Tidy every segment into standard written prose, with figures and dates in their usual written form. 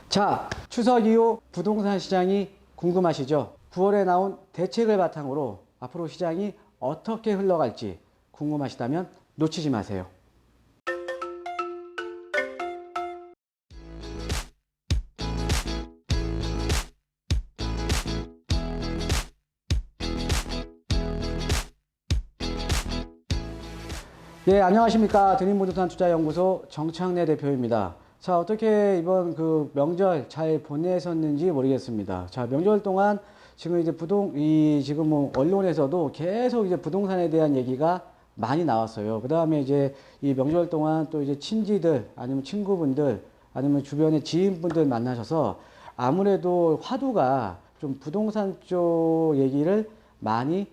자, 추석 이후 부동산 시장이 궁금하시죠? 9월에 나온 대책을 바탕으로 앞으로 시장이 어떻게 흘러갈지 궁금하시다면 놓치지 마세요. 예, 안녕하십니까. 드림부동산투자연구소 정창래 대표입니다. 자, 어떻게 이번 그 명절 잘 보내셨는지 모르겠습니다. 자, 명절 동안 지금 이제 지금 뭐 언론에서도 계속 이제 부동산에 대한 얘기가 많이 나왔어요. 그 다음에 이제 이 명절 동안 또 이제 친지들 아니면 친구분들 아니면 주변의 지인분들 만나셔서 아무래도 화두가 좀 부동산 쪽 얘기를 많이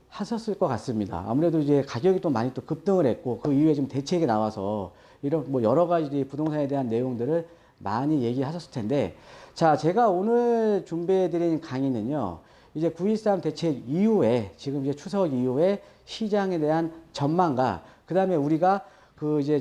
하셨을 것 같습니다. 아무래도 이제 가격이 또 많이 또 급등을 했고, 그 이후에 지금 대책이 나와서 이런 뭐 여러 가지 부동산에 대한 내용들을 많이 얘기하셨을 텐데, 자, 제가 오늘 준비해드린 강의는요, 이제 9.13 대책 이후에, 지금 이제 추석 이후에 시장에 대한 전망과, 그 다음에 우리가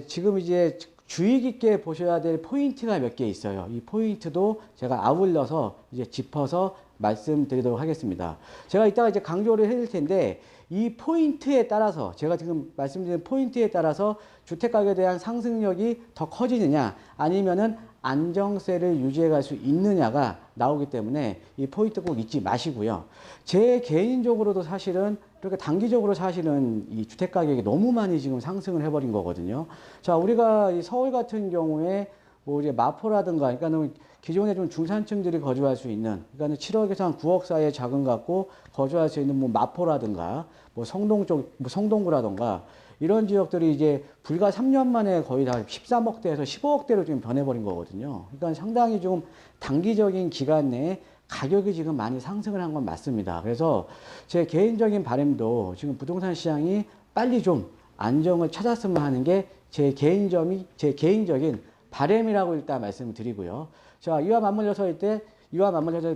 지금 이제 주의 깊게 보셔야 될 포인트가 몇 개 있어요. 이 포인트도 제가 아울러서 이제 짚어서 말씀드리도록 하겠습니다. 제가 이따가 이제 강조를 해드릴 텐데, 이 포인트에 따라서, 제가 지금 말씀드린 포인트에 따라서 주택가격에 대한 상승력이 더 커지느냐, 아니면은 안정세를 유지해 갈 수 있느냐가 나오기 때문에 이 포인트 꼭 잊지 마시고요. 제 개인적으로도 사실은 이렇게 단기적으로 사실은 이 주택가격이 너무 많이 지금 상승을 해버린 거거든요. 자, 우리가 이 서울 같은 경우에 뭐 이제 마포라든가, 그러니까는 기존에 좀 중산층들이 거주할 수 있는, 그러니까는 7억에서 한 9억 사이의 자금 갖고 거주할 수 있는 뭐 마포라든가, 뭐 성동 쪽, 뭐 성동구라든가, 이런 지역들이 이제 불과 3년 만에 거의 다 13억대에서 15억대로 지금 변해버린 거거든요. 그러니까 상당히 좀 단기적인 기간 내에 가격이 지금 많이 상승을 한 건 맞습니다. 그래서 제 개인적인 바람도 지금 부동산 시장이 빨리 좀 안정을 찾았으면 하는 게 제 개인적인 바람이라고 일단 말씀을 드리고요. 자, 이와 맞물려서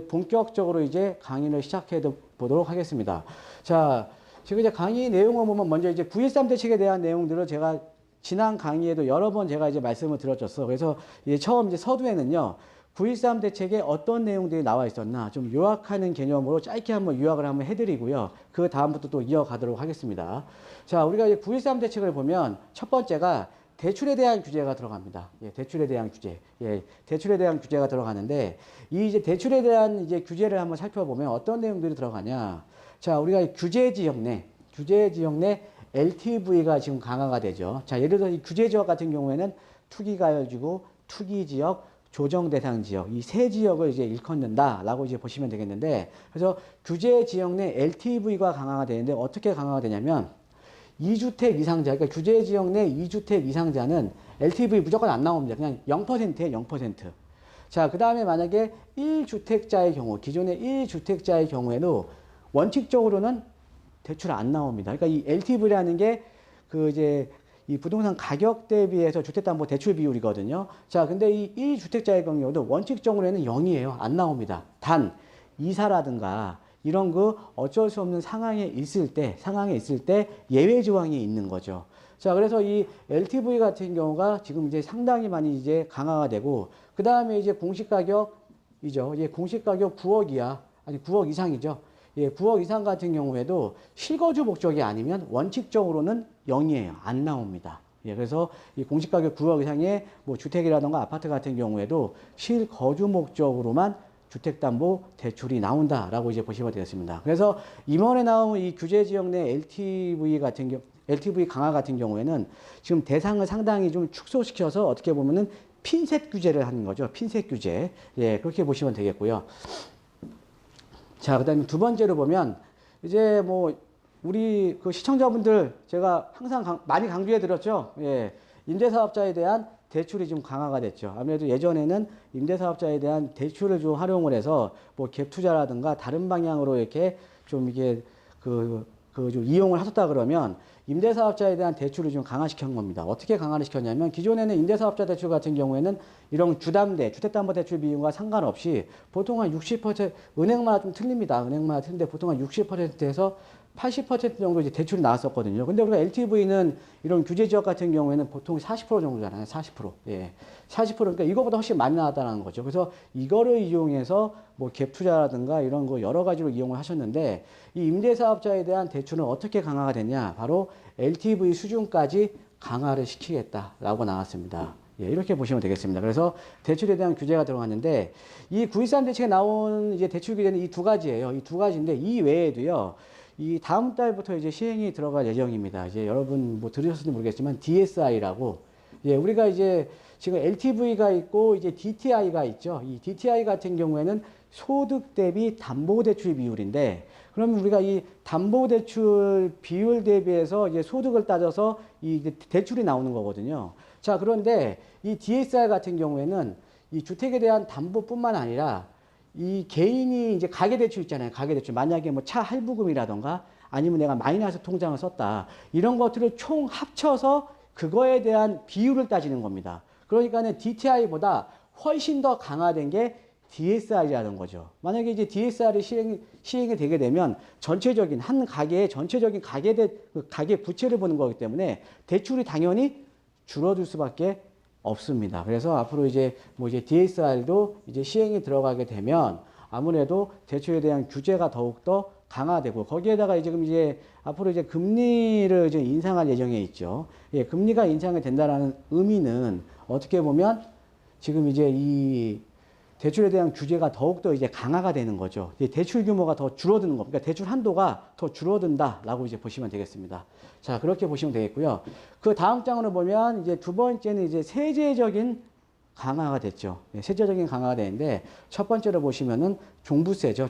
본격적으로 이제 강의를 시작해 보도록 하겠습니다. 자, 지금 이제 강의 내용을 보면 먼저 이제 9.13 대책에 대한 내용들을 제가 지난 강의에도 여러 번 제가 이제 말씀을 드렸었어. 그래서 이제 처음 이제 서두에는요, 9.13 대책에 어떤 내용들이 나와 있었나 좀 요약하는 개념으로 짧게 한번 요약을 한번 해드리고요. 그 다음부터 또 이어가도록 하겠습니다. 자, 우리가 이제 9.13 대책을 보면 첫 번째가 대출에 대한 규제가 들어갑니다. 예, 대출에 대한 규제. 예, 대출에 대한 규제가 들어가는데, 이 이제 대출에 대한 이제 규제를 한번 살펴보면 어떤 내용들이 들어가냐. 자, 우리가 규제 지역 내 LTV가 지금 강화가 되죠. 자, 예를 들어서 이 규제 지역 같은 경우에는 투기가열지구, 투기지역, 조정대상 지역, 이 세 지역을 이제 일컫는다라고 이제 보시면 되겠는데, 그래서 규제 지역 내 LTV가 강화가 되는데 어떻게 강화가 되냐면, 2주택 이상자, 그러니까 규제 지역 내 2주택 이상자는 LTV 무조건 안 나옵니다. 그냥 0%예요, 0%. 자, 그 다음에 만약에 1주택자의 경우, 기존의 1주택자의 경우에도 원칙적으로는 대출 안 나옵니다. 그러니까 이 LTV라는 게 이 부동산 가격 대비해서 주택담보대출 비율이거든요. 자, 근데 이 1주택자의 경우도 원칙적으로는 0이에요. 안 나옵니다. 단, 이사라든가 이런 어쩔 수 없는 상황에 있을 때 예외 조항이 있는 거죠. 자, 그래서 이 LTV 같은 경우가 지금 이제 상당히 많이 이제 강화가 되고, 그 다음에 이제 공시가격이죠. 예, 공시가격 9억 이하, 아니 9억 이상이죠. 예, 9억 이상 같은 경우에도 실거주 목적이 아니면 원칙적으로는 0이에요. 안 나옵니다. 예, 그래서 이 공시가격 9억 이상의 뭐 주택이라던가 아파트 같은 경우에도 실거주 목적으로만 주택담보대출이 나온다라고 이제 보시면 되겠습니다. 그래서 이번에 나온 이 규제지역 내 LTV 강화 같은 경우에는 지금 대상을 상당히 좀 축소시켜서 어떻게 보면은 핀셋 규제를 하는 거죠. 핀셋 규제. 예, 그렇게 보시면 되겠고요. 자, 그 다음에 두 번째로 보면, 이제 뭐, 우리 시청자분들 제가 항상 많이 강조해 드렸죠. 예. 임대사업자에 대한 대출이 좀 강화가 됐죠. 아무래도 예전에는 임대사업자에 대한 대출을 좀 활용을 해서 뭐 갭 투자라든가 다른 방향으로 이렇게 좀 이게 좀 이용을 하셨다 그러면 임대사업자에 대한 대출을 좀 강화시킨 겁니다. 어떻게 강화를 시켰냐면, 기존에는 임대사업자 대출 같은 경우에는 이런 주택담보대출 비율과 상관없이 보통 한 60%, 은행마다 좀 틀립니다. 은행마다 틀린데 보통 한 60%에서 80% 정도 이제 대출이 나왔었거든요. 근데 우리가 LTV는 이런 규제 지역 같은 경우에는 보통 40% 정도잖아요. 40%. 예. 40% 그러니까 이거보다 훨씬 많이 나왔다는 거죠. 그래서 이거를 이용해서 뭐 갭 투자라든가 이런 거 여러 가지로 이용을 하셨는데 이 임대사업자에 대한 대출은 어떻게 강화가 됐냐? 바로 LTV 수준까지 강화를 시키겠다라고 나왔습니다. 예, 이렇게 보시면 되겠습니다. 그래서 대출에 대한 규제가 들어갔는데 이 9.13 대책에 나온 이제 대출 규제는 이 두 가지예요. 이 두 가지인데 이 외에도요. 이 다음 달부터 이제 시행이 들어갈 예정입니다. 이제 여러분 뭐 들으셨을지 모르겠지만 DSI라고 예, 우리가 이제 지금 LTV가 있고 이제 DTI가 있죠. 이 DTI 같은 경우에는 소득 대비 담보대출 비율인데 그러면 우리가 이 담보대출 비율 대비해서 이제 소득을 따져서 이 대출이 나오는 거거든요. 자, 그런데 이 DSR 같은 경우에는 이 주택에 대한 담보뿐만 아니라 이 개인이 이제 가계대출 있잖아요. 가계대출. 만약에 뭐 차 할부금이라던가 아니면 내가 마이너스 통장을 썼다. 이런 것들을 총 합쳐서 그거에 대한 비율을 따지는 겁니다. 그러니까는 DTI보다 훨씬 더 강화된 게 DSR이라는 거죠. 만약에 이제 DSR이 시행이 되게 되면 전체적인 한 가게의 전체적인 가계 부채를 보는 거기 때문에 대출이 당연히 줄어들 수밖에 없습니다. 그래서 앞으로 이제 뭐 이제 DSR도 이제 시행이 들어가게 되면 아무래도 대출에 대한 규제가 더욱더 강화되고 거기에다가 지금 이제 앞으로 이제 금리를 이제 인상할 예정에 있죠. 예, 금리가 인상이 된다라는 의미는 어떻게 보면 지금 이제 이 대출에 대한 규제가 더욱더 이제 강화가 되는 거죠. 대출 규모가 더 줄어드는 겁니다. 그러니까 대출 한도가 더 줄어든다라고 이제 보시면 되겠습니다. 자, 그렇게 보시면 되겠고요. 그 다음 장으로 보면 이제 두 번째는 이제 세제적인 강화가 됐죠. 네, 세제적인 강화가 되는데 첫 번째로 보시면은 종부세죠.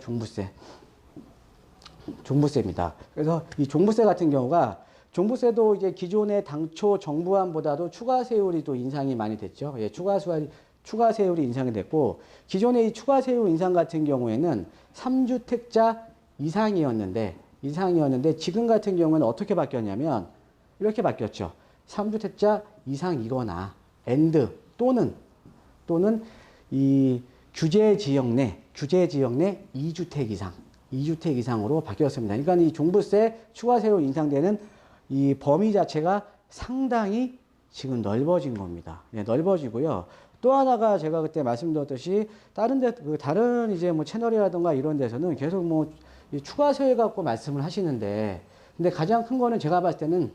종부세입니다. 그래서 이 종부세 같은 경우가 종부세도 이제 기존의 당초 정부안보다도 추가세율이 또 인상이 많이 됐죠. 예, 추가세율이 인상이 됐고 기존의 이 추가세율 인상 같은 경우에는 3주택자 이상이었는데 지금 같은 경우는 어떻게 바뀌었냐면 이렇게 바뀌었죠. 3주택자 이상이거나 또는 이 규제 지역 내 2주택 이상으로 바뀌었습니다. 그러니까 이 종부세 추가세율 인상되는 이 범위 자체가 상당히 지금 넓어진 겁니다. 네, 넓어지고요. 또 하나가 제가 그때 말씀드렸듯이 다른 이제 뭐 채널이라든가 이런 데서는 계속 뭐 추가세율 갖고 말씀을 하시는데 근데 가장 큰 거는 제가 봤을 때는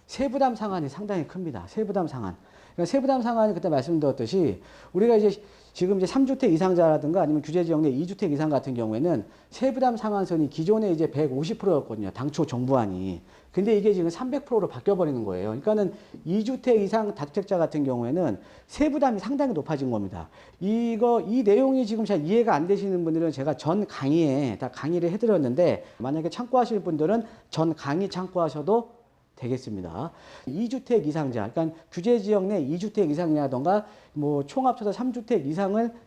세부담 상한이 상당히 큽니다. 세부담 상한. 그러니까 세부담 상한이 그때 말씀드렸듯이 우리가 이제 지금 이제 3주택 이상자라든가 아니면 규제지역 내 2주택 이상 같은 경우에는 세부담 상한선이 기존에 이제 150%였거든요. 당초 정부안이. 근데 이게 지금 300%로 바뀌어버리는 거예요. 그러니까는 2주택 이상 다주택자 같은 경우에는 세부담이 상당히 높아진 겁니다. 이 내용이 지금 잘 이해가 안 되시는 분들은 제가 전 강의에 다 강의를 해드렸는데 만약에 참고하실 분들은 전 강의 참고하셔도 되겠습니다. 2주택 이상자, 그러니까 규제지역 내 2주택 이상이라던가 뭐 총 합쳐서 3주택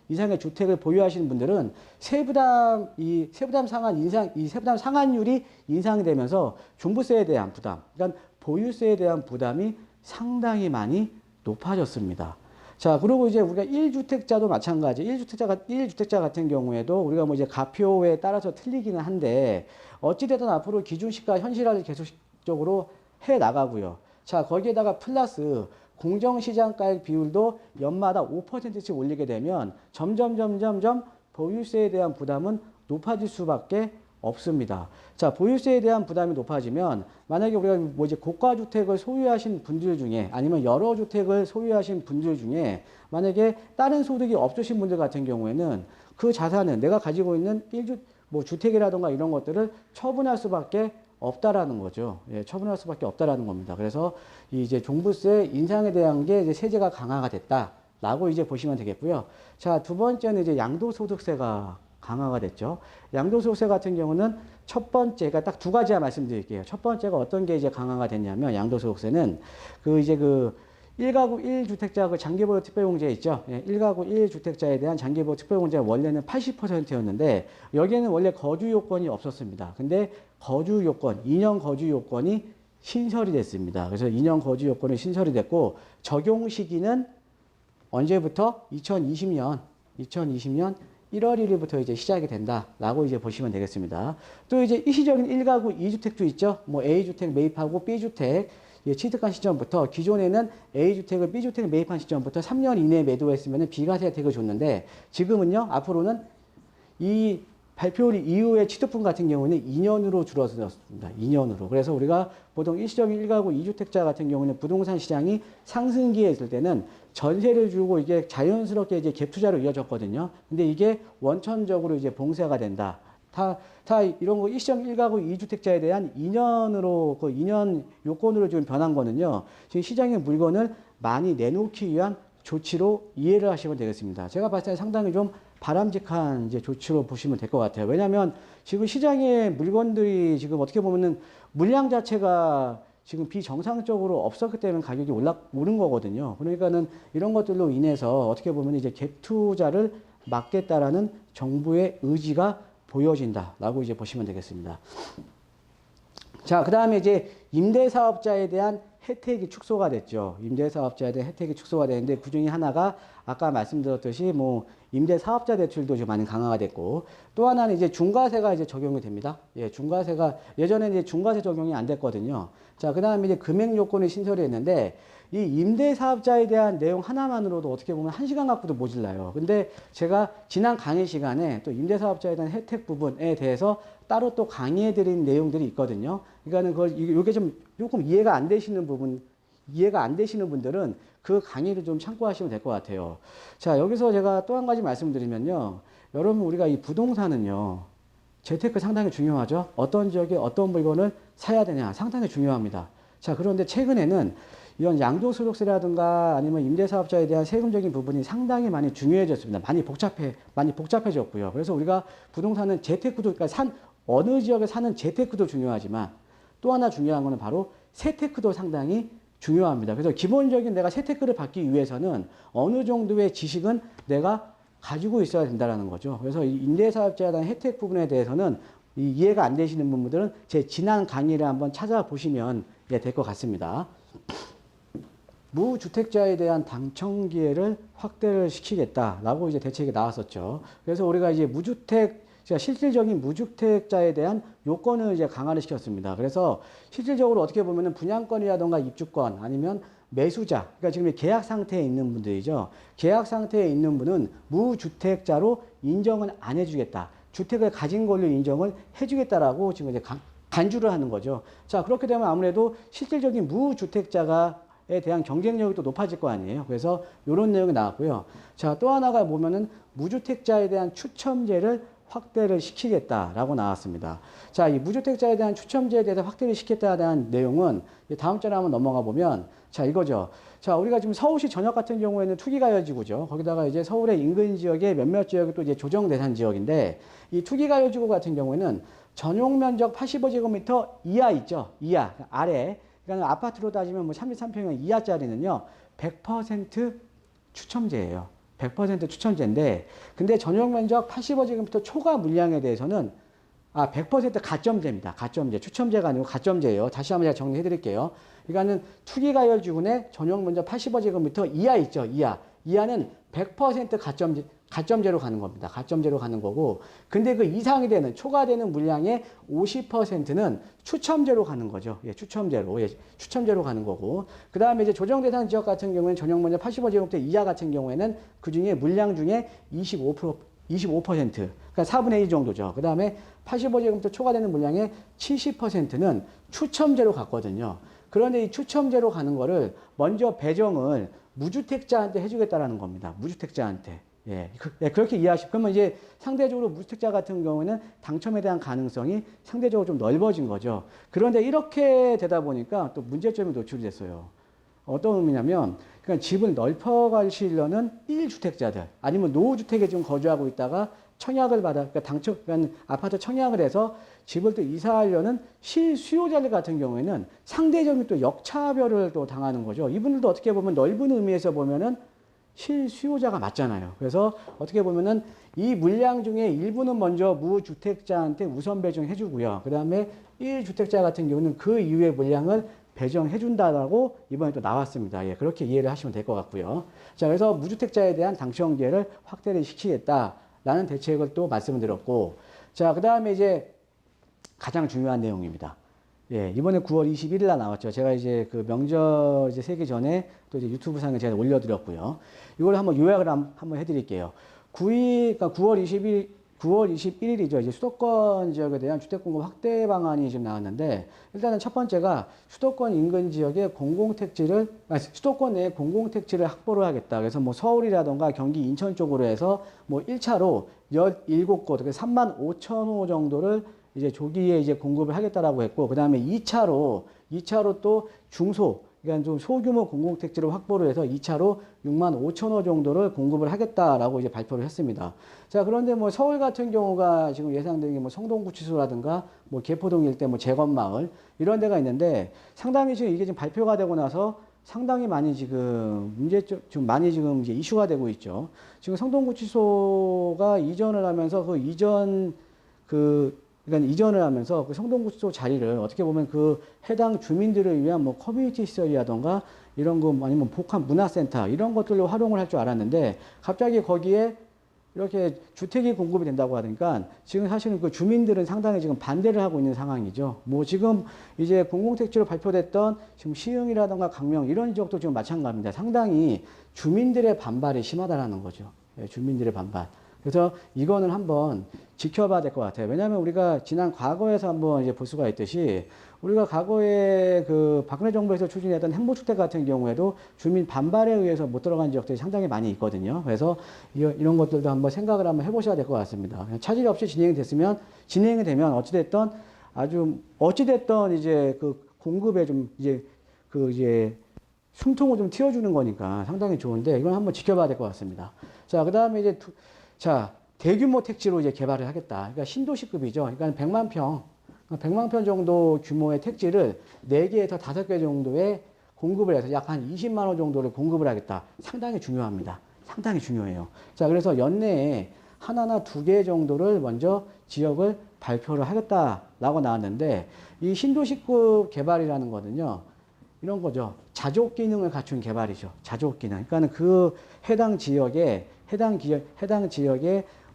이상의 주택을 보유하시는 분들은 세부담 상한율이 인상이 되면서 종부세에 대한 부담, 그러니까 보유세에 대한 부담이 상당히 많이 높아졌습니다. 자, 그리고 이제 우리가 1주택자도 마찬가지. 1주택자 같은 경우에도 우리가 뭐 이제 가표에 따라서 틀리기는 한데 어찌됐든 앞으로 기준시가 현실화를 계속적으로 해 나가고요. 자, 거기에다가 플러스 공정시장가액 비율도 연마다 5%씩 올리게 되면 점점 보유세에 대한 부담은 높아질 수밖에 없습니다. 자, 보유세에 대한 부담이 높아지면 만약에 우리가 뭐 이제 고가주택을 소유하신 분들 중에 아니면 여러 주택을 소유하신 분들 중에 만약에 다른 소득이 없으신 분들 같은 경우에는 그 자산은 내가 가지고 있는 주택이라든가 이런 것들을 처분할 수밖에 없다라는 거죠. 예, 처분할 수밖에 없다라는 겁니다. 그래서 이제 종부세 인상에 대한 게 이제 세제가 강화가 됐다라고 이제 보시면 되겠고요. 자, 두 번째는 이제 양도소득세가 강화가 됐죠. 양도소득세 같은 경우는 첫 번째가 딱 두 가지만 말씀드릴게요. 첫 번째가 어떤 게 이제 강화가 됐냐면 양도소득세는 그 1가구 1주택자 그 장기보유 특별공제 있죠. 예, 1가구 1주택자에 대한 장기보유 특별공제가 원래는 80%였는데 여기에는 원래 거주 요건이 없었습니다. 근데 거주 요건, 2년 거주 요건이 신설이 됐습니다. 그래서 2년 거주 요건이 신설이 됐고 적용 시기는 언제부터? 2020년 1월 1일부터 이제 시작이 된다라고 이제 보시면 되겠습니다. 또 이제 일시적인 1가구 2주택도 있죠. 뭐 A주택 매입하고 B주택 취득한 시점부터 기존에는 A주택을 B주택을 매입한 시점부터 3년 이내에 매도했으면 비과세 혜택을 줬는데 지금은요, 앞으로는 이 발표 이후에 취득분 같은 경우는 2년으로 줄어들었습니다. 2년으로. 그래서 우리가 보통 일시적인 1가구 2주택자 같은 경우는 부동산 시장이 상승기에 있을 때는 전세를 주고 이게 자연스럽게 이제 갭 투자로 이어졌거든요. 근데 이게 원천적으로 이제 봉쇄가 된다. 다 이런 거 일시적 1가구 2주택자에 대한 2년으로, 그 2년 요건으로 지금 변한 거는요. 지금 시장에 물건을 많이 내놓기 위한 조치로 이해를 하시면 되겠습니다. 제가 봤을 때 상당히 좀 바람직한 이제 조치로 보시면 될 것 같아요. 왜냐하면 지금 시장에 물건들이 지금 어떻게 보면은 물량 자체가 지금 비정상적으로 없었기 때문에 가격이 오른 거거든요. 그러니까는 이런 것들로 인해서 어떻게 보면 이제 갭 투자를 막겠다라는 정부의 의지가 보여진다라고 이제 보시면 되겠습니다. 자, 그 다음에 이제 임대사업자에 대한 혜택이 축소가 됐죠. 임대사업자에 대한 혜택이 축소가 되는데 그 중에 하나가 아까 말씀드렸듯이 뭐 임대사업자 대출도 좀 많이 강화가 됐고 또 하나는 이제 중과세가 이제 적용이 됩니다. 예, 중과세가 예전에 이제 중과세 적용이 안 됐거든요. 자, 그 다음에 이제 금액 요건을 신설을 했는데 이 임대사업자에 대한 내용 하나만으로도 어떻게 보면 1시간 갖고도 모질라요. 근데 제가 지난 강의 시간에 또 임대사업자에 대한 혜택 부분에 대해서 따로 또 강의해 드린 내용들이 있거든요. 그러니까는 이게 좀 조금 이해가 안 되시는 분들은 그 강의를 좀 참고하시면 될 것 같아요. 자, 여기서 제가 또 한 가지 말씀드리면요. 여러분, 우리가 이 부동산은요. 재테크 상당히 중요하죠. 어떤 지역에 어떤 물건을 사야 되냐 상당히 중요합니다. 자, 그런데 최근에는 이런 양도소득세라든가 아니면 임대사업자에 대한 세금적인 부분이 상당히 많이 중요해졌습니다. 많이 복잡해졌고요. 그래서 우리가 부동산은 재테크도, 그러니까 어느 지역에 사는 재테크도 중요하지만 또 하나 중요한 거는 바로 세테크도 상당히 중요합니다. 그래서 기본적인 내가 세테크를 받기 위해서는 어느 정도의 지식은 내가 가지고 있어야 된다는 거죠. 그래서 이 임대사업자에 대한 혜택 부분에 대해서는 이해가 안 되시는 분들은 제 지난 강의를 한번 찾아보시면 될 것 같습니다. 무주택자에 대한 당첨 기회를 확대를 시키겠다라고 이제 대책이 나왔었죠. 그래서 우리가 이제 실질적인 무주택자에 대한 요건을 이제 강화를 시켰습니다. 그래서 실질적으로 어떻게 보면은 분양권이라던가 입주권 아니면 매수자, 그러니까 지금 계약 상태에 있는 분들이죠. 계약 상태에 있는 분은 무주택자로 인정을 안 해주겠다. 주택을 가진 걸로 인정을 해주겠다라고 지금 이제 간주를 하는 거죠. 자, 그렇게 되면 아무래도 실질적인 무주택자에 대한 경쟁력이 또 높아질 거 아니에요. 그래서 이런 내용이 나왔고요. 자, 또 하나가 보면은 무주택자에 대한 추첨제를 확대를 시키겠다라고 나왔습니다. 자, 이 무주택자에 대한 추첨제에 대해서 확대를 시키겠다에 대한 내용은 다음 절에 한번 넘어가 보면 자, 이거죠. 자, 우리가 지금 서울시 전역 같은 경우에는 투기가열지구죠. 거기다가 이제 서울의 인근 지역의 몇몇 지역이 또 이제 조정대상 지역인데 이 투기가열지구 같은 경우에는 전용 면적 85제곱미터 이하 있죠. 이하 아래. 그러니까 아파트로 따지면 뭐 33평형 이하짜리는요. 100% 추첨제예요. 100% 추첨제인데 근데 전용 면적 85제곱미터 초과 물량에 대해서는 100% 가점제입니다. 가점제. 추첨제가 아니고 가점제예요. 다시 한번 제가 정리해 드릴게요. 그러니까는 투기가열지구내 전용 면적 85제곱미터 이하 있죠. 이하는 100% 가점제로 가는 겁니다. 가점제로 가는 거고 근데 그 이상이 되는 초과되는 물량의 50%는 추첨제로 가는 거죠. 예, 추첨제로 가는 거고 그 다음에 이제 조정대상 지역 같은 경우에는 전용 면적 85제곱미터 이하 같은 경우에는 그 중에 물량 중에 25%, 그러니까 4분의 1 정도죠. 그 다음에 85제곱미터 초과되는 물량의 70%는 추첨제로 갔거든요. 그런데 이 추첨제로 가는 거를 먼저 배정을 무주택자한테 해주겠다라는 겁니다. 무주택자한테. 그렇게 이해하시고, 그러면 이제 상대적으로 무주택자 같은 경우에는 당첨에 대한 가능성이 상대적으로 좀 넓어진 거죠. 그런데 이렇게 되다 보니까 또 문제점이 노출이 됐어요. 어떤 의미냐면, 그러니까 집을 넓혀가시려는 1주택자들, 아니면 노후주택에 좀 거주하고 있다가 청약을 그러니까 아파트 청약을 해서 집을 또 이사하려는 실수요자들 같은 경우에는 상대적인 또 역차별을 또 당하는 거죠. 이분들도 어떻게 보면 넓은 의미에서 보면은 실수요자가 맞잖아요. 그래서 어떻게 보면은 이 물량 중에 일부는 먼저 무주택자한테 우선 배정해 주고요. 그 다음에 1주택자 같은 경우는 그 이후의 물량을 배정해 준다라고 이번에 또 나왔습니다. 그렇게 이해를 하시면 될 것 같고요. 자, 그래서 무주택자에 대한 당첨 기회를 확대를 시키겠다. 라는 대책을 또 말씀을 드렸고, 자, 그 다음에 이제 가장 중요한 내용입니다. 예, 이번에 9월 21일 날 나왔죠. 제가 이제 그 명절 이제 세기 전에 또 이제 유튜브 상에 제가 올려드렸고요. 이걸 한번 요약을 한번 해드릴게요. 9월 21일이죠. 이제 수도권 지역에 대한 주택 공급 확대 방안이 지금 나왔는데, 일단은 첫 번째가 수도권 인근 지역에 수도권 내에 공공택지를 확보를 하겠다. 그래서 뭐 서울이라던가 경기 인천 쪽으로 해서 뭐 1차로 17곳, 35,000호 정도를 이제 조기에 이제 공급을 하겠다라고 했고, 그 다음에 2차로 또 그러니까 좀 소규모 공공택지를 확보를 해서 2차로 65,000호 정도를 공급을 하겠다라고 이제 발표를 했습니다. 자, 그런데 뭐 서울 같은 경우가 지금 예상되는 게 뭐 성동구치소라든가 뭐 개포동 일대 뭐 재건마을 이런 데가 있는데, 상당히 지금 이게 지금 발표가 되고 나서 상당히 많이 지금 좀 많이 지금 이제 이슈가 되고 있죠. 지금 성동구치소가 이전을 하면서 그러니까 이전을 하면서 그 성동구치소 자리를 어떻게 보면 그 해당 주민들을 위한 뭐 커뮤니티 시설이라던가 이런 거 아니면 복합 문화센터 이런 것들로 활용을 할 줄 알았는데, 갑자기 거기에 이렇게 주택이 공급이 된다고 하니까 지금 사실은 그 주민들은 상당히 지금 반대를 하고 있는 상황이죠. 뭐 지금 이제 공공택지로 발표됐던 지금 시흥이라던가 강명 이런 지역도 지금 마찬가지입니다. 상당히 주민들의 반발이 심하다라는 거죠. 예, 주민들의 반발. 그래서 이거는 한번 지켜봐야 될 것 같아요. 왜냐하면 우리가 지난 과거에서 한번 이제 볼 수가 있듯이, 우리가 과거에 그 박근혜 정부에서 추진했던 행보주택 같은 경우에도 주민 반발에 의해서 못 들어간 지역들이 상당히 많이 있거든요. 그래서 이런 것들도 한번 생각을 한번 해보셔야 될 것 같습니다. 차질 없이 진행이 되면 어찌됐던 이제 그 공급에 좀 이제 숨통을 좀 틔워주는 거니까 상당히 좋은데, 이건 한번 지켜봐야 될 것 같습니다. 자, 그 다음에 이제 대규모 택지로 이제 개발을 하겠다. 그러니까 신도시급이죠. 그러니까 100만 평 정도 규모의 택지를 4개에서 5개 정도의 공급을 해서 약 한 20만 원 정도를 공급을 하겠다. 상당히 중요합니다. 상당히 중요해요. 자, 그래서 연내에 하나나 2개 정도를 먼저 지역을 발표를 하겠다라고 나왔는데, 이 신도시급 개발이라는 거는요, 이런 거죠. 자족 기능을 갖춘 개발이죠. 자족 기능. 그러니까는 그 해당 지역에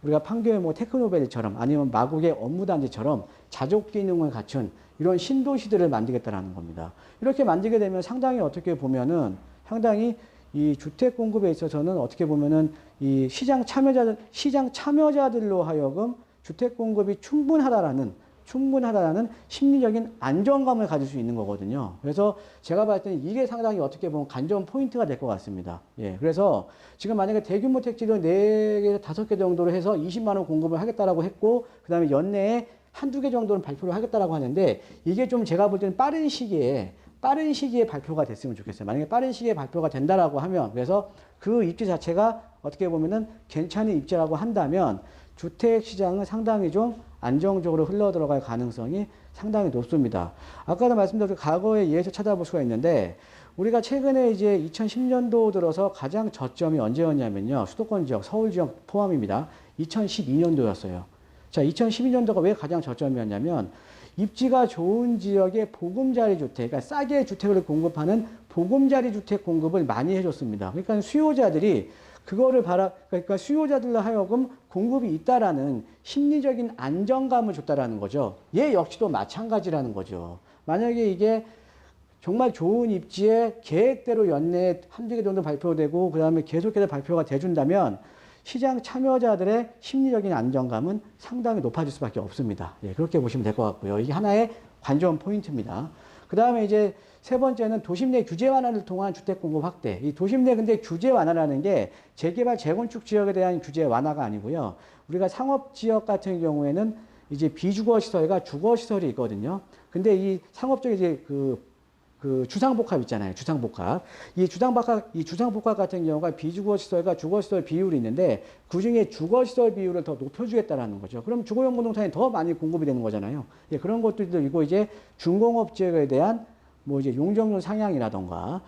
우리가 판교의 뭐 테크노밸리처럼 아니면 마곡의 업무단지처럼 자족 기능을 갖춘 이런 신도시들을 만들겠다라는 겁니다. 이렇게 만들게 되면 상당히 어떻게 보면은 상당히 이 주택 공급에 있어서는 어떻게 보면은 이 시장 참여자들로 하여금 주택 공급이 충분하다라는 심리적인 안정감을 가질 수 있는 거거든요. 그래서 제가 봤을 때는 이게 상당히 어떻게 보면 관전 포인트가 될 것 같습니다. 예. 그래서 지금 만약에 대규모 택지를 4개, 5개 정도로 해서 20만 원 공급을 하겠다라고 했고, 그 다음에 연내에 1-2개 정도는 발표를 하겠다라고 하는데, 이게 좀 제가 볼 때는 빠른 시기에 발표가 됐으면 좋겠어요. 만약에 빠른 시기에 발표가 된다라고 하면, 그래서 그 입지 자체가 어떻게 보면은 괜찮은 입지라고 한다면 주택 시장은 상당히 좀 안정적으로 흘러 들어갈 가능성이 상당히 높습니다. 아까도 말씀드렸던 과거의 예에서 찾아볼 수가 있는데, 우리가 최근에 이제 2010년도 들어서 가장 저점이 언제였냐면요, 수도권 지역, 서울 지역 포함입니다. 2012년도였어요. 자, 2012년도가 왜 가장 저점이었냐면, 입지가 좋은 지역의 보금자리 주택, 그러니까 싸게 주택을 공급하는 보금자리 주택 공급을 많이 해줬습니다. 그러니까 그러니까 수요자들로 하여금 공급이 있다라는 심리적인 안정감을 줬다라는 거죠. 얘 역시도 마찬가지라는 거죠. 만약에 이게 정말 좋은 입지에 계획대로 연내에 1-2개 정도 발표되고, 그 다음에 계속해서 발표가 돼준다면 시장 참여자들의 심리적인 안정감은 상당히 높아질 수밖에 없습니다. 예, 그렇게 보시면 될 것 같고요. 이게 하나의 관전 포인트입니다. 그 다음에 이제 세 번째는 도심 내 규제 완화를 통한 주택 공급 확대. 이 도심 내 근데 규제 완화라는 게 재개발, 재건축 지역에 대한 규제 완화가 아니고요. 우리가 상업 지역 같은 경우에는 이제 비주거 시설과 주거 시설이 있거든요. 근데 이 상업 쪽에 이제 그 주상복합 있잖아요. 주상복합. 이 주상복합 같은 경우가 비주거 시설과 주거 시설 비율이 있는데, 그 중에 주거 시설 비율을 더 높여주겠다라는 거죠. 그럼 주거용 부동산이 더 많이 공급이 되는 거잖아요. 예, 그런 것들도 있고, 이제 준공업 지역에 대한 뭐 이제 용적률 상향이라던가,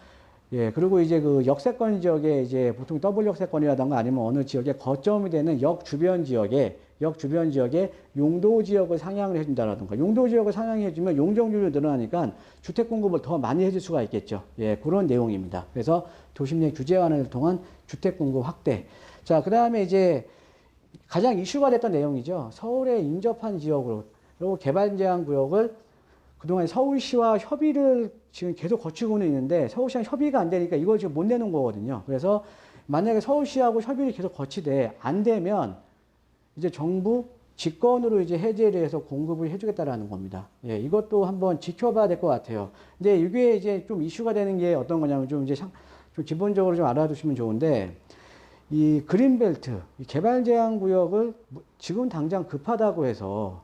예, 그리고 이제 그 역세권 지역에 이제 보통 더블 역세권이라던가 아니면 어느 지역에 거점이 되는 역 주변 지역에 용도 지역을 상향을 해준다라던가, 용도 지역을 상향해주면 용적률이 늘어나니까 주택 공급을 더 많이 해줄 수가 있겠죠. 예, 그런 내용입니다. 그래서 도심 내 규제 완화를 통한 주택 공급 확대. 자, 그 다음에 이제 가장 이슈가 됐던 내용이죠. 서울에 인접한 지역으로, 그리고 개발 제한 구역을 그동안 서울시와 협의를 지금 계속 거치고는 있는데 서울시랑 협의가 안 되니까 이걸 지금 못 내는 거거든요. 그래서 만약에 서울시하고 협의를 계속 거치되 안 되면 이제 정부 직권으로 이제 해제를 해서 공급을 해주겠다라는 겁니다. 예, 이것도 한번 지켜봐야 될 것 같아요. 근데 이게 이제 좀 이슈가 되는 게 어떤 거냐면 좀 이제 좀 기본적으로 좀 알아두시면 좋은데 이 그린벨트, 이 개발 제한 구역을 지금 당장 급하다고 해서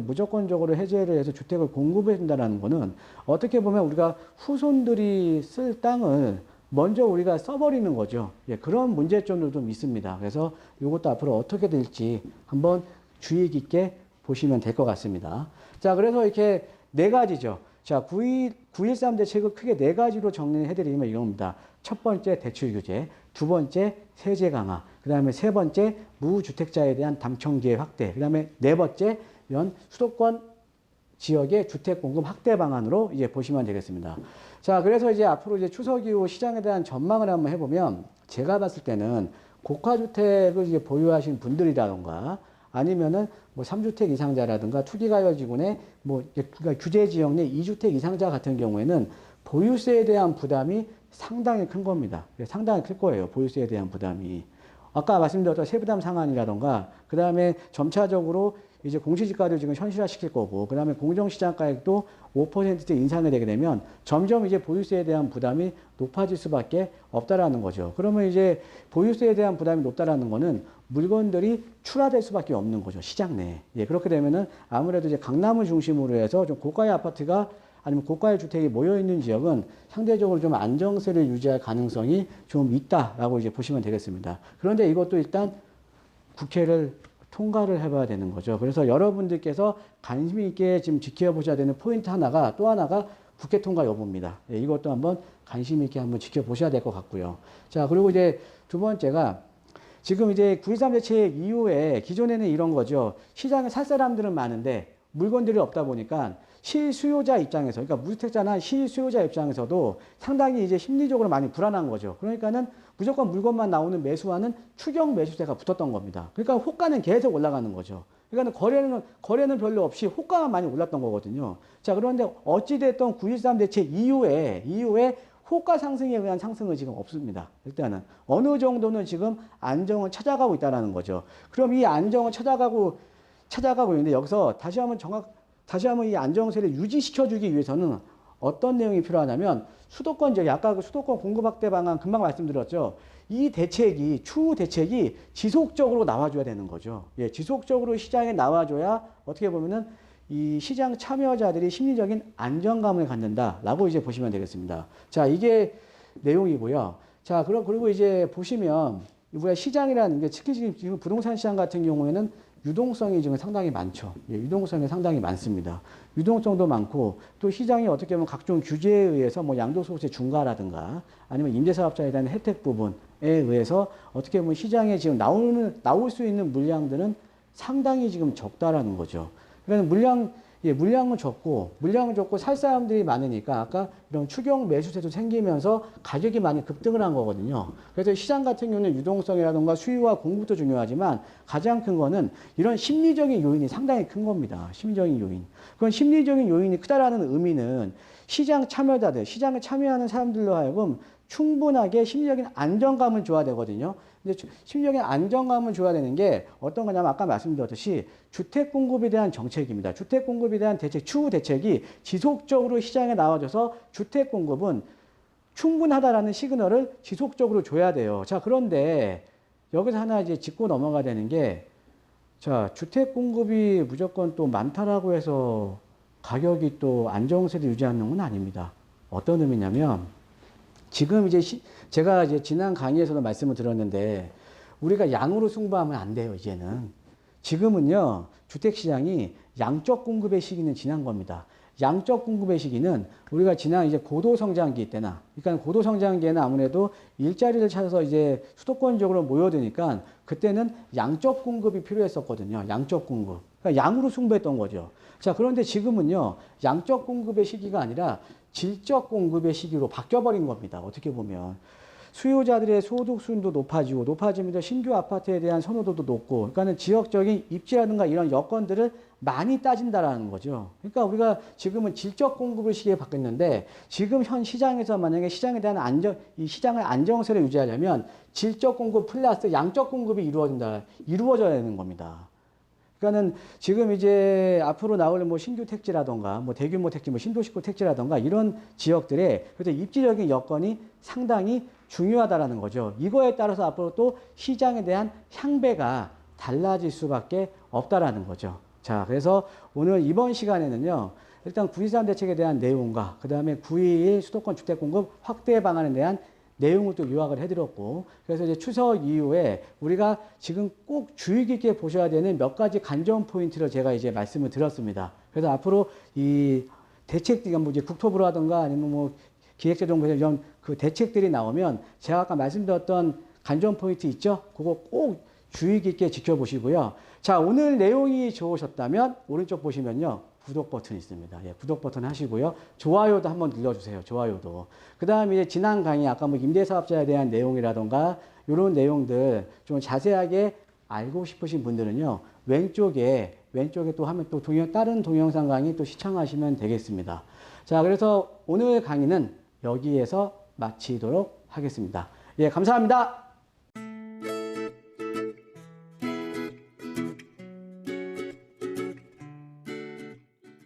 무조건적으로 해제를 해서 주택을 공급해 준다는 거는 어떻게 보면 우리가 후손들이 쓸 땅을 먼저 우리가 써버리는 거죠. 예, 그런 문제점도 좀 있습니다. 그래서 이것도 앞으로 어떻게 될지 한번 주의 깊게 보시면 될 것 같습니다. 자, 그래서 이렇게 네 가지죠. 자, 9.13 대책을 크게 네 가지로 정리해드리면 이겁니다. 첫 번째, 대출 규제. 두 번째, 세제 강화. 그 다음에 세 번째, 무주택자에 대한 담청기회 확대. 그 다음에 네 번째, 수도권 지역의 주택 공급 확대 방안으로 이제 보시면 되겠습니다. 자, 그래서 이제 앞으로 이제 추석 이후 시장에 대한 전망을 한번 해보면 제가 봤을 때는 고가주택을 이제 보유하신 분들이라던가 아니면은 뭐 3주택 이상자라든가 투기가열지구내 뭐 그러니까 규제 지역 내 2주택 이상자 같은 경우에는 보유세에 대한 부담이 상당히 큰 겁니다. 상당히 클 거예요. 보유세에 대한 부담이. 아까 말씀드렸던 세부담 상한이라던가 그 다음에 점차적으로 이제 공시지가를 지금 현실화시킬 거고 그 다음에 공정시장가액도 5% 인상이 되게 되면 점점 이제 보유세에 대한 부담이 높아질 수밖에 없다라는 거죠. 그러면 이제 보유세에 대한 부담이 높다라는 거는 물건들이 출하될 수밖에 없는 거죠. 시장 내에. 예, 그렇게 되면은 아무래도 이제 강남을 중심으로 해서 좀 고가의 아파트가 아니면 고가의 주택이 모여있는 지역은 상대적으로 좀 안정세를 유지할 가능성이 좀 있다라고 이제 보시면 되겠습니다. 그런데 이것도 일단 국회를 통과를 해봐야 되는 거죠. 그래서 여러분들께서 관심 있게 지금 지켜보셔야 되는 포인트 또 하나가 국회 통과 여부입니다. 예, 이것도 한번 관심 있게 한번 지켜보셔야 될 것 같고요. 자, 그리고 이제 두 번째가 지금 이제 9.13 대책 이후에 기존에는 이런 거죠. 시장에 살 사람들은 많은데 물건들이 없다 보니까 실수요자 입장에서, 그러니까 무주택자나 실수요자 입장에서도 상당히 이제 심리적으로 많이 불안한 거죠. 그러니까는 무조건 물건만 나오는 매수와는 추경 매수세가 붙었던 겁니다. 그러니까 호가는 계속 올라가는 거죠. 그러니까 거래는 별로 없이 호가만 많이 올랐던 거거든요. 자, 그런데 어찌됐든 9.13 대책 이후에 호가 상승에 의한 상승은 지금 없습니다. 일단은 어느 정도는 지금 안정을 찾아가고 있다는 거죠. 그럼 이 안정을 찾아가고 있는데 여기서 다시 한번 이 안정세를 유지시켜주기 위해서는 어떤 내용이 필요하냐면 수도권 지역, 아까 그 수도권 공급 확대 방안 금방 말씀드렸죠. 이 추후 대책이 지속적으로 나와줘야 되는 거죠. 예, 지속적으로 시장에 나와줘야 어떻게 보면은 이 시장 참여자들이 심리적인 안정감을 갖는다라고 이제 보시면 되겠습니다. 자, 이게 내용이고요. 자, 그리고 이제 보시면 우리가 시장이라는 게 특히 지금 부동산 시장 같은 경우에는 유동성이 지금 상당히 많죠. 예, 유동성이 상당히 많습니다. 유동성도 많고 또 시장이 어떻게 보면 각종 규제에 의해서 뭐 양도소득세 중과라든가 아니면 임대사업자에 대한 혜택 부분에 의해서 어떻게 보면 시장에 지금 나올 수 있는 물량들은 상당히 지금 적다라는 거죠. 그러니까 물량은 적고 살 사람들이 많으니까 아까 이런 추경 매수세도 생기면서 가격이 많이 급등을 한 거거든요. 그래서 시장 같은 경우는 유동성이라든가 수요와 공급도 중요하지만 가장 큰 거는 이런 심리적인 요인이 상당히 큰 겁니다. 심리적인 요인. 그건 심리적인 요인이 크다라는 의미는 시장에 참여하는 사람들로 하여금 충분하게 심리적인 안정감을 줘야 되거든요. 근데 심리적인 안정감을 줘야 되는 게 어떤 거냐면 아까 말씀드렸듯이 주택 공급에 대한 정책입니다. 주택 공급에 대한 추후 대책이 지속적으로 시장에 나와줘서 주택 공급은 충분하다라는 시그널을 지속적으로 줘야 돼요. 자, 그런데 여기서 하나 이제 짚고 넘어가야 되는 게 자, 주택 공급이 무조건 또 많다라고 해서 가격이 또 안정세를 유지하는 건 아닙니다. 어떤 의미냐면 지금 이제 제가 이제 지난 강의에서도 말씀을 드렸는데 우리가 양으로 승부하면 안 돼요, 이제는. 지금은요, 주택시장이 양적 공급의 시기는 지난 겁니다. 양적 공급의 시기는 우리가 지난 이제 고도성장기 때나, 그러니까 고도성장기에는 아무래도 일자리를 찾아서 이제 수도권 지역으로 모여드니까 그때는 양적 공급이 필요했었거든요. 양적 공급. 그러니까 양으로 승부했던 거죠. 자, 그런데 지금은요, 양적 공급의 시기가 아니라 질적 공급의 시기로 바뀌어버린 겁니다. 어떻게 보면. 수요자들의 소득 수준도 높아지면서 신규 아파트에 대한 선호도도 높고, 그러니까는 지역적인 입지라든가 이런 여건들을 많이 따진다라는 거죠. 그러니까 우리가 지금은 질적 공급을 시기에 바뀌었는데, 지금 현 시장에서 만약에 시장에 대한 이 시장을 안정세를 유지하려면 질적 공급 플러스 양적 공급이 이루어져야 되는 겁니다. 그러니까는 지금 이제 앞으로 나올 뭐 신규 택지라던가 뭐 대규모 택지, 뭐 신도시구 택지라던가 이런 지역들의 그래서 입지적인 여건이 상당히 중요하다라는 거죠. 이거에 따라서 앞으로 또 시장에 대한 향배가 달라질 수밖에 없다라는 거죠. 자, 그래서 오늘 이번 시간에는요, 일단 9.23 대책에 대한 내용과 그 다음에 9.21 수도권 주택 공급 확대 방안에 대한 내용을 또 요약을 해드렸고, 그래서 이제 추석 이후에 우리가 지금 꼭 주의 깊게 보셔야 되는 몇 가지 관전 포인트를 제가 이제 말씀을 드렸습니다. 그래서 앞으로 이 대책들이 뭐 이제 국토부라든가 아니면 뭐 기획재정부에서 이런 그 대책들이 나오면 제가 아까 말씀드렸던 관전 포인트 있죠? 그거 꼭 주의 깊게 지켜보시고요. 자, 오늘 내용이 좋으셨다면 오른쪽 보시면요, 구독 버튼이 있습니다. 예, 구독 버튼 하시고요. 좋아요도 한번 눌러주세요. 좋아요도. 그 다음에 이제 지난 강의 아까 뭐 임대사업자에 대한 내용이라던가 이런 내용들 좀 자세하게 알고 싶으신 분들은요, 왼쪽에 또 하면 또 다른 동영상 강의 또 시청하시면 되겠습니다. 자, 그래서 오늘 강의는 여기에서 마치도록 하겠습니다. 예, 감사합니다.